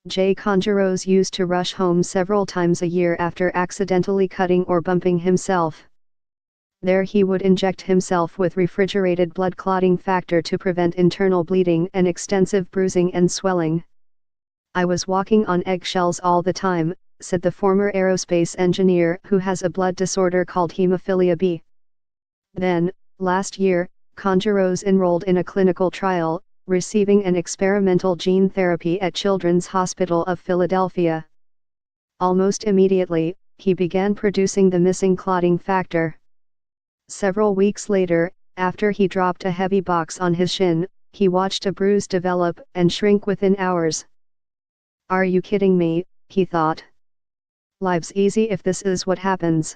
J. Congeros used to rush home several times a year after accidentally cutting or bumping himself. There he would inject himself with refrigerated blood clotting factor to prevent internal bleeding and extensive bruising and swelling. "I was walking on eggshells all the time," said the former aerospace engineer who has a blood disorder called hemophilia B. Then, last year, Congeros enrolled in a clinical trial, receiving an experimental gene therapy at Children's Hospital of Philadelphia. Almost immediately, he began producing the missing clotting factor. Several weeks later, after he dropped a heavy box on his shin, he watched a bruise develop and shrink within hours. "Are you kidding me?" he thought. "Life's easy if this is what happens."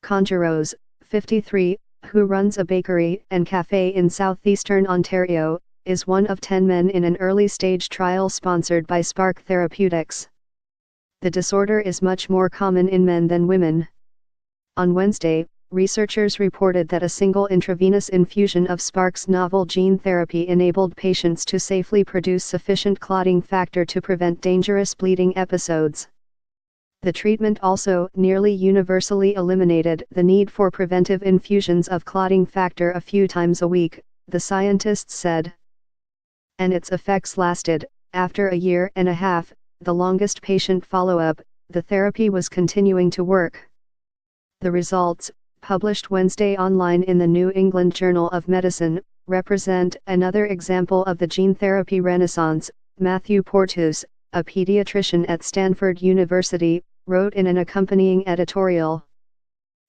Congeros, 53, who runs a bakery and cafe in southeastern Ontario, is one of 10 men in an early-stage trial sponsored by Spark Therapeutics. The disorder is much more common in men than women. On Wednesday, researchers reported that a single intravenous infusion of Spark's novel gene therapy enabled patients to safely produce sufficient clotting factor to prevent dangerous bleeding episodes. The treatment also nearly universally eliminated the need for preventive infusions of clotting factor a few times a week, the scientists said. And its effects lasted, after a year and a half, the longest patient follow-up, the therapy was continuing to work. The results, published Wednesday online in the New England Journal of Medicine, represent another example of the gene therapy renaissance, Matthew Porteous, a pediatrician at Stanford University, wrote in an accompanying editorial.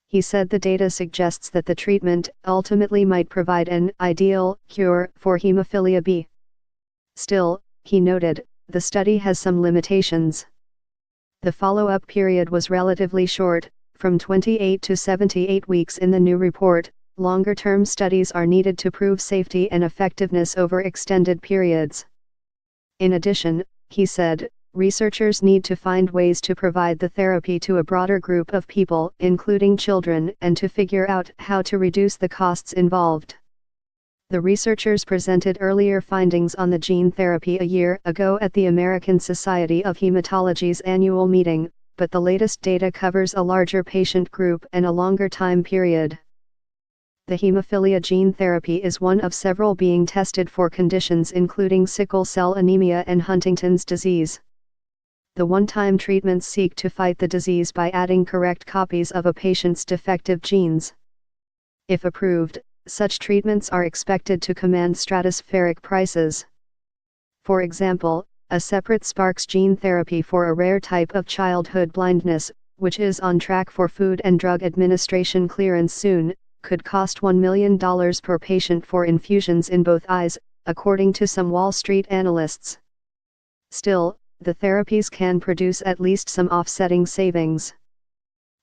He said the data suggests that the treatment ultimately might provide an ideal cure for hemophilia B. Still, he noted, the study has some limitations. The follow-up period was relatively short, from 28 to 78 weeks in the new report. Longer-term studies are needed to prove safety and effectiveness over extended periods. In addition, he said, researchers need to find ways to provide the therapy to a broader group of people, including children, and to figure out how to reduce the costs involved. The researchers presented earlier findings on the gene therapy a year ago at the American Society of Hematology's annual meeting, but the latest data covers a larger patient group and a longer time period. The hemophilia gene therapy is one of several being tested for conditions including sickle cell anemia and Huntington's disease. The one-time treatments seek to fight the disease by adding correct copies of a patient's defective genes. If approved, such treatments are expected to command stratospheric prices. For example, a separate Sparks gene therapy for a rare type of childhood blindness, which is on track for Food and Drug Administration clearance soon, could cost $1 million per patient for infusions in both eyes, according to some Wall Street analysts. Still, the therapies can produce at least some offsetting savings.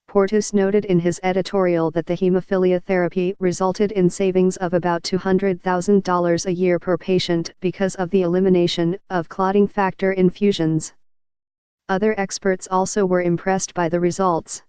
Porteous noted in his editorial that the hemophilia therapy resulted in savings of about $200,000 a year per patient because of the elimination of clotting factor infusions. Other experts also were impressed by the results.